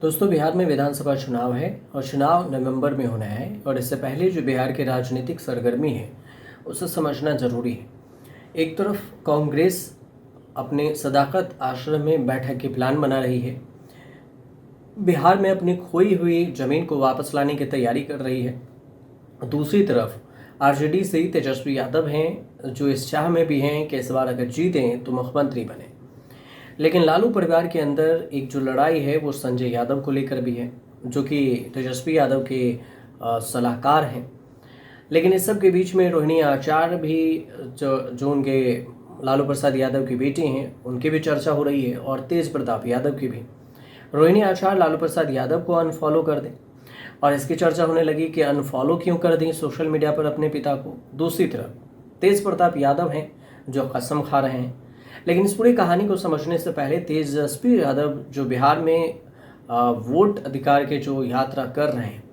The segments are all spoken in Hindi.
दोस्तों, बिहार में विधानसभा चुनाव है और चुनाव नवंबर में होना है। और इससे पहले जो बिहार की राजनीतिक सरगर्मी है उसे समझना ज़रूरी है। एक तरफ कांग्रेस अपने सदाकत आश्रम में बैठक के प्लान बना रही है, बिहार में अपनी खोई हुई ज़मीन को वापस लाने की तैयारी कर रही है। दूसरी तरफ आरजेडी से तेजस्वी यादव हैं, जो इस चाह में भी हैं कि इस बार अगर जीतें तो मुख्यमंत्री बने। लेकिन लालू परिवार के अंदर एक जो लड़ाई है वो संजय यादव को लेकर भी है, जो कि तेजस्वी यादव के सलाहकार हैं। लेकिन इस सब के बीच में रोहिणी आचार्य भी, जो उनके लालू प्रसाद यादव की बेटी हैं, उनकी भी चर्चा हो रही है, और तेज प्रताप यादव की भी। रोहिणी आचार्य लालू प्रसाद यादव को अनफॉलो कर दें, और इसकी चर्चा होने लगी कि अनफॉलो क्यों कर दें सोशल मीडिया पर अपने पिता को। दूसरी तरफ तेज प्रताप यादव हैं जो कसम खा रहे हैं। लेकिन इस पूरी कहानी को समझने से पहले तेजस्वी यादव जो बिहार में वोट अधिकार के जो यात्रा कर रहे हैं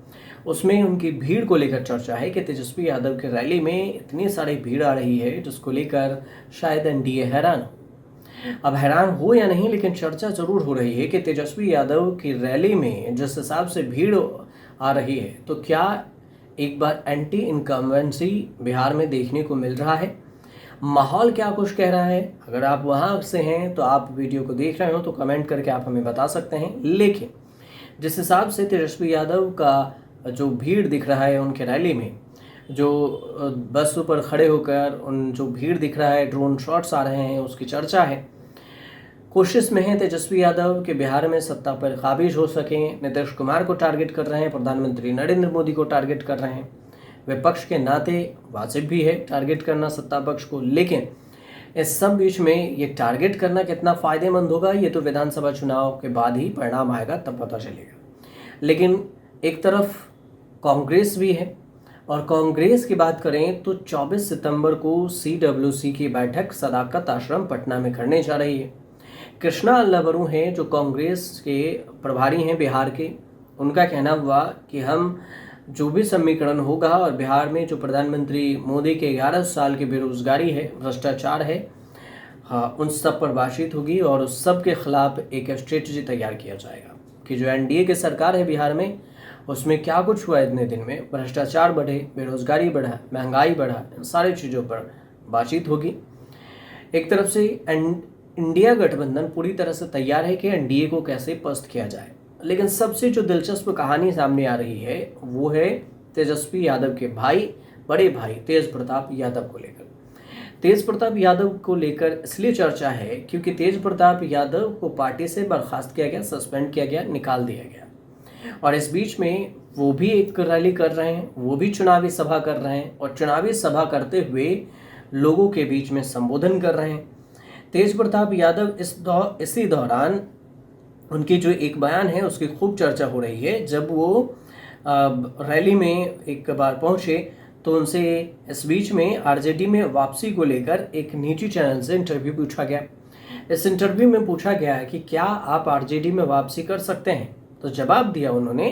उसमें उनकी भीड़ को लेकर चर्चा है कि तेजस्वी यादव की रैली में इतनी सारी भीड़ आ रही है जिसको लेकर शायद एनडीए हैरान हो। अब हैरान हो या नहीं, लेकिन चर्चा जरूर हो रही है कि तेजस्वी यादव की रैली में जिस हिसाब से भीड़ आ रही है तो क्या एक बार एंटी इनकम्बेंसी बिहार में देखने को मिल रहा है। माहौल क्या कुछ कह रहा है, अगर आप वहाँ से हैं तो आप वीडियो को देख रहे हो तो कमेंट करके आप हमें बता सकते हैं। लेकिन जिस हिसाब से तेजस्वी यादव का जो भीड़ दिख रहा है उनके रैली में, जो बस पर खड़े होकर उन जो भीड़ दिख रहा है, ड्रोन शॉट्स आ रहे हैं, उसकी चर्चा है। कोशिश में है तेजस्वी यादव के बिहार में सत्ता पर काबिज हो सकें। नीतीश कुमार को टारगेट कर रहे हैं, प्रधानमंत्री नरेंद्र मोदी को टारगेट कर रहे हैं। विपक्ष के नाते वाजिब भी है टारगेट करना सत्ता पक्ष को, लेकिन इस सब बीच में ये टारगेट करना कितना फ़ायदेमंद होगा ये तो विधानसभा चुनाव के बाद ही परिणाम आएगा, तब पता चलेगा। लेकिन एक तरफ कांग्रेस भी है, और कांग्रेस की बात करें तो 24 सितंबर को CWC की बैठक सदाकत आश्रम पटना में करने जा रही है। कृष्णा अल्लावरू हैं जो कांग्रेस के प्रभारी हैं बिहार के। उनका कहना हुआ कि हम जो भी समीकरण होगा और बिहार में जो प्रधानमंत्री मोदी के 11 साल की बेरोजगारी है, भ्रष्टाचार है, हाँ, उन सब पर बातचीत होगी और उस सब के खिलाफ एक स्ट्रेटजी तैयार किया जाएगा कि जो एनडीए की सरकार है बिहार में उसमें क्या कुछ हुआ इतने दिन में, भ्रष्टाचार बढ़े, बेरोजगारी बढ़ा, महंगाई बढ़ा, इन सारी चीज़ों पर बातचीत होगी। एक तरफ से इंडिया गठबंधन पूरी तरह से तैयार है कि एनडीए को कैसे पस्त किया जाए। लेकिन सबसे जो दिलचस्प कहानी सामने आ रही है वो है तेजस्वी यादव के भाई, बड़े भाई तेज प्रताप यादव को लेकर। तेज प्रताप यादव को लेकर इसलिए चर्चा है क्योंकि तेज प्रताप यादव को पार्टी से बर्खास्त किया गया, सस्पेंड किया गया, निकाल दिया गया। और इस बीच में वो भी एक रैली कर रहे हैं, वो भी चुनावी सभा कर रहे हैं, और चुनावी सभा करते हुए लोगों के बीच में संबोधन कर रहे हैं। तेज प्रताप यादव इसी दौरान उनकी जो एक बयान है उसकी खूब चर्चा हो रही है। जब वो रैली में एक बार पहुंचे तो उनसे इस बीच में आरजेडी में वापसी को लेकर एक निजी चैनल से इंटरव्यू पूछा गया। इस इंटरव्यू में पूछा गया कि क्या आप आरजेडी में वापसी कर सकते हैं, तो जवाब दिया उन्होंने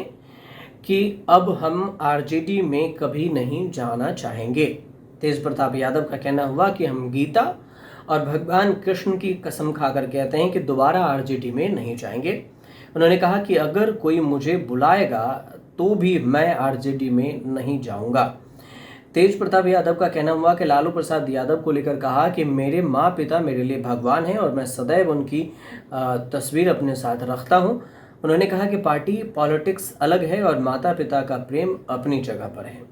कि अब हम आरजेडी में कभी नहीं जाना चाहेंगे। तेज प्रताप यादव का कहना हुआ कि हम गीता और भगवान कृष्ण की कसम खाकर कहते हैं कि दोबारा आरजेडी में नहीं जाएंगे। उन्होंने कहा कि अगर कोई मुझे बुलाएगा तो भी मैं आरजेडी में नहीं जाऊंगा। तेज प्रताप यादव का कहना हुआ कि लालू प्रसाद यादव को लेकर कहा कि मेरे माँ पिता मेरे लिए भगवान हैं और मैं सदैव उनकी तस्वीर अपने साथ रखता हूँ। उन्होंने कहा कि पार्टी पॉलिटिक्स अलग है और माता पिता का प्रेम अपनी जगह पर है।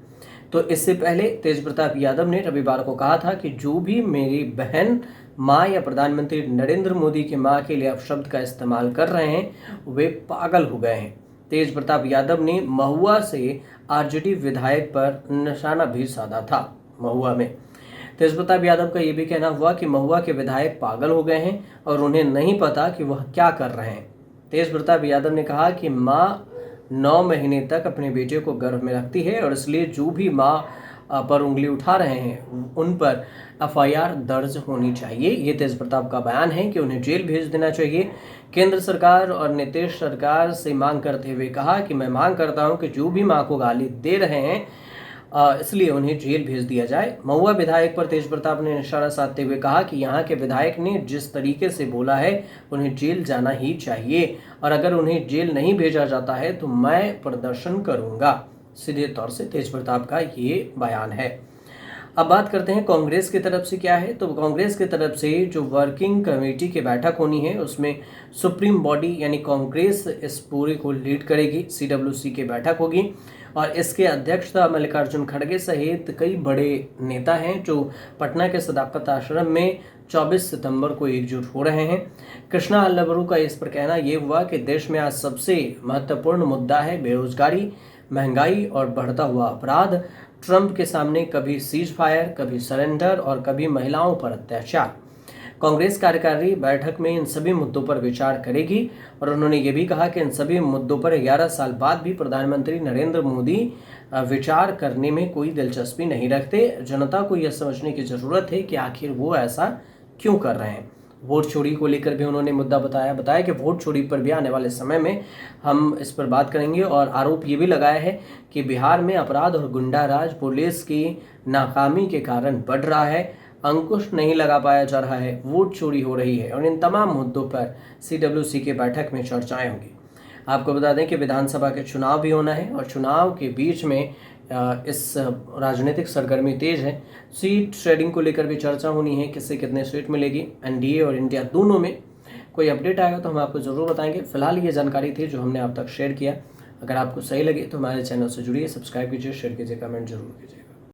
तो इससे पहले तेज प्रताप यादव ने रविवार को कहा था कि जो भी मेरी बहन माँ या प्रधानमंत्री नरेंद्र मोदी की माँ के लिए अपशब्द का इस्तेमाल कर रहे हैं वे पागल हो गए हैं। तेज प्रताप यादव ने महुआ से आरजेडी विधायक पर निशाना भी साधा था। महुआ में तेज प्रताप यादव का ये भी कहना हुआ कि महुआ के विधायक पागल हो गए हैं और उन्हें नहीं पता कि वह क्या कर रहे हैं। तेज प्रताप यादव ने कहा कि माँ 9 महीने तक अपने बेटे को गर्भ में रखती है और इसलिए जो भी माँ पर उंगली उठा रहे हैं उन पर एफआईआर दर्ज होनी चाहिए। ये तेज प्रताप का बयान है कि उन्हें जेल भेज देना चाहिए। केंद्र सरकार और नीतीश सरकार से मांग करते हुए कहा कि मैं मांग करता हूं कि जो भी मां को गाली दे रहे हैं इसलिए उन्हें जेल भेज दिया जाए। महुआ विधायक पर तेज प्रताप ने निशाना साधते हुए कहा कि यहाँ के विधायक ने जिस तरीके से बोला है उन्हें जेल जाना ही चाहिए, और अगर उन्हें जेल नहीं भेजा जाता है तो मैं प्रदर्शन करूंगा। सीधे तौर से तेज प्रताप का ये बयान है। अब बात करते हैं कांग्रेस की तरफ से क्या है। तो कांग्रेस की तरफ से जो वर्किंग कमेटी की बैठक होनी है उसमें सुप्रीम बॉडी यानी कांग्रेस इस पूरे को लीड करेगी। सीडब्ल्यूसी की बैठक होगी और इसके अध्यक्षता मल्लिकार्जुन खड़गे सहित कई बड़े नेता हैं जो पटना के सदाकत आश्रम में 24 सितंबर को एकजुट हो रहे हैं। कृष्णा अल्लबरू का इस पर कहना ये हुआ कि देश में आज सबसे महत्वपूर्ण मुद्दा है बेरोजगारी, महंगाई और बढ़ता हुआ अपराध। ट्रंप के सामने कभी सीज फायर, कभी सरेंडर और कभी महिलाओं पर अत्याचार। कांग्रेस कार्यकारी बैठक में इन सभी मुद्दों पर विचार करेगी और उन्होंने ये भी कहा कि इन सभी मुद्दों पर 11 साल बाद भी प्रधानमंत्री नरेंद्र मोदी विचार करने में कोई दिलचस्पी नहीं रखते। जनता को यह समझने की जरूरत है कि आखिर वो ऐसा क्यों कर रहे हैं। वोट चोरी को लेकर भी उन्होंने मुद्दा बताया कि वोट चोरी पर भी आने वाले समय में हम इस पर बात करेंगे, और आरोप ये भी लगाया है कि बिहार में अपराध और गुंडाराज पुलिस की नाकामी के कारण बढ़ रहा है, अंकुश नहीं लगा पाया जा रहा है, वोट चोरी हो रही है, और इन तमाम मुद्दों पर सीडब्ल्यूसी की बैठक में चर्चाएं होंगी। आपको बता दें कि विधानसभा के चुनाव भी होना है और चुनाव के बीच में इस राजनीतिक सरगर्मी तेज है। सीट शेयरिंग को लेकर भी चर्चा होनी है, किससे कितने सीट मिलेगी। एनडीए और इंडिया दोनों में कोई अपडेट आएगा तो हम आपको ज़रूर बताएंगे। फिलहाल ये जानकारी थी जो हमने आप तक शेयर किया। अगर आपको सही लगे तो हमारे चैनल से जुड़िए, सब्सक्राइब कीजिए, शेयर कीजिए, कमेंट जरूर कीजिए।